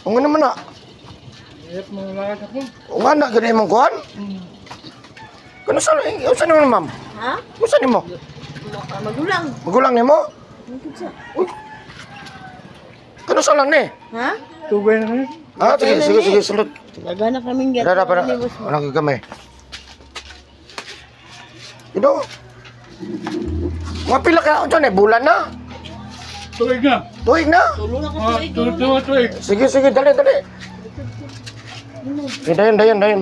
Unga naman na. Ayat mga lakas ako. Unga na, ganyan mong kuhan? Kano sa, saan mo ma'am? Ha? Saan mo? Magulang. Magulang ni mo? Uy. Kano sa lang ni? Ha? Tubay na kayo. Ah, sige, salud. Lagana kaming gat. Dada, para, walang gagamay. Ito. Mga pila ka, dyan bulan na. Tuig na. Tuig na. Tulong na ko Tuig. Sige, dali. Dayan.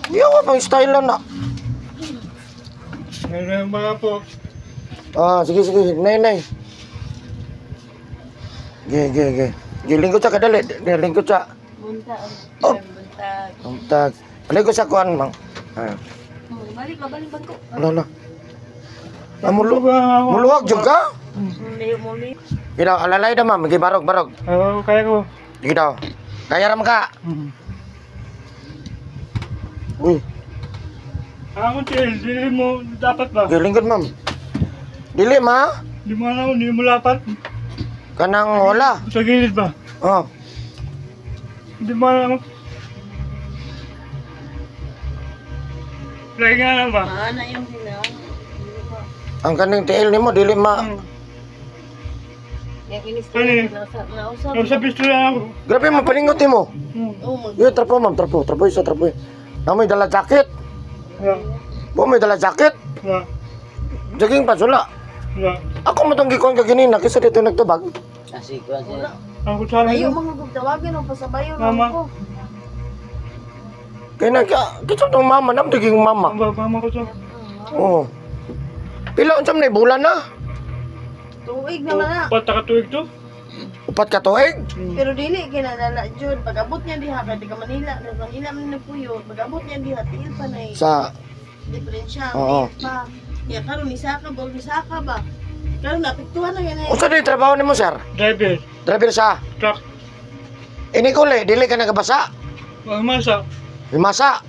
Iyaw pang style lang na. Ngayon mga po. Ah, sige. Nay. Ge. Lingkod sa kadali. Lingkod sa. Buntag. Oh. Buntag. Buntag. Lingkod sa kuan, mang. Ah. Balik bangko. Ala. Muluwag juga. Muli. Gitaw, alalay da ma'am, gibarog. Oo, kaya ko. Gitaw. Kaya ram ka. Uy, Ako tiil, dili mo dapat ba? lingkod ma'am. Dili ma. Di mo alam, di mo lapat. Kanang wala. Sa gilid ba? Oh. Di mo alam. Lagi nga lang ba? Maana yung sila. Ang kaning tiil nimo dili ma. Yang ini Ano yun? nausap. Sa pisto lang ako. Grabe mo paningot nimo. Oh, Yo trapo ma'am, trapo isa trapo. Namoy dala jacket. Mo may dala jacket. Jogging pa sula. Ako mo tong gikon ka ginina kasi dito nagtubag. Kasi ko sila. Ang kutsara Ayaw mo. mga gugtawagan o pasabayo Mama. ko. Kaya na kita tong mama nam tiging mama. Mama ko to. Oh. Pila unsam na bulan na? Tuig naman na. Pata ka tuig to? Upat ka tuig. Pero dili kinadala jud pag-abot niya diha kay taga Manila man nagpuyo pag-abot niya diha tiil pa na Sa diferensya Oo. pa. Ya karon ni saka ba? Karon napiktuhan na yan. unsa di trabaho nimo sir? Driver. Driver sa. Truck. Ini kule dili ka nagabasa. Masa. Himasa.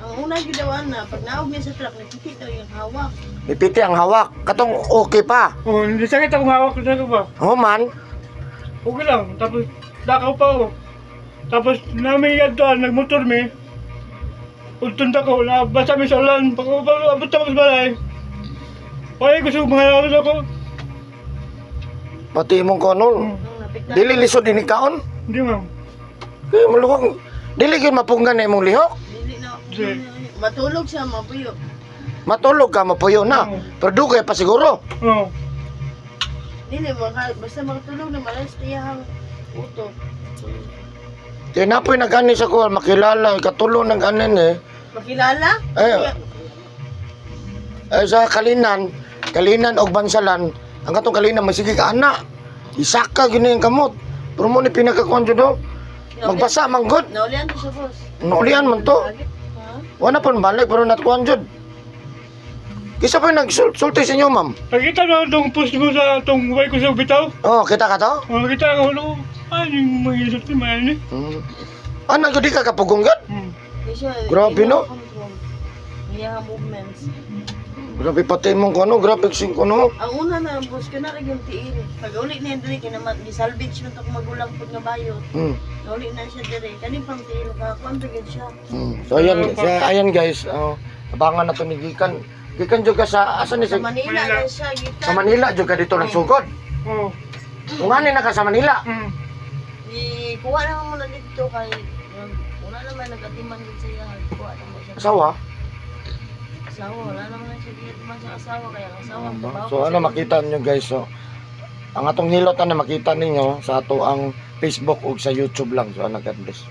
Ang una gyud daw na pag naog niya sa truck nagpiti daw yung hawak. Ipiti ang hawak. Katong okay pa. Oh, hindi sakit akong hawak na ko ba? Oh man. Okay lang. Tapos, dakaw pa ako. Tapos, namin yan doon, nagmotor mi. Ultunda ko, nabasa mi sa ulan. Pag-abot ako sa balay. Pwede gusto mahalawin ako. Pati imong konol. Napiktuhan. Dili lisod ini kaon. Hindi ma'am. Eh maluwag. Dili gyud mapunggan na imong lihok. Dili na. Sige. Matulog siya mapuyo. Matulog ka mapuyo na. Pero dugay pa siguro. Oo. Dili basta makatulog na malas tiyang utok. Kaya napoy nag-ani sa kuwan makilala katulo nag-anin eh. Makilala? Ay sa Kalinan og Bansalan, ang katong Kalinan masigi ka ana. Isaka gini ang kamot. Pero mo ni pinakakuan jud do. Magbasa man good. Naulian to siya boss. Naulian man to. Ha? Wala pa balik pero natkuan jud. Kisa pa nagsulti sa inyo, ma'am. Nakita na itong post mo sa itong way ko sa bitaw. Oh, kita ka to? Nakita ko, ano, yung mga ilusot ni Mayan eh. Ano, di ka kapugong gad? Di siya. Grabe, no? Iya movements. Grabe pati mong kono, graphic sing kono. Ang una na boss ko na rin yung tiil. Pag uli niya diri kinamat di salvage man to magulang pud nga bayot. Uli na siya diri. Kani pang tiil ka kuan gyud siya. So ayan guys, abangan na to ni Gikan. Gikan juga sa asan ni Sa Manila na siya gikan. Sa Manila juga dito nagsugod. Oo. Ungani na ka sa Manila. Di kuha na mo na dito kay wala naman nagatiman gid siya. Kuha na mo siya. Asawa. Asawa, wala naman siya gatiman sa asawa kaya ang asawa trabaho. So ano makita niyo guys, so ang atong hilot na makita ninyo sa ato ang Facebook ug sa YouTube lang. So ano, God bless.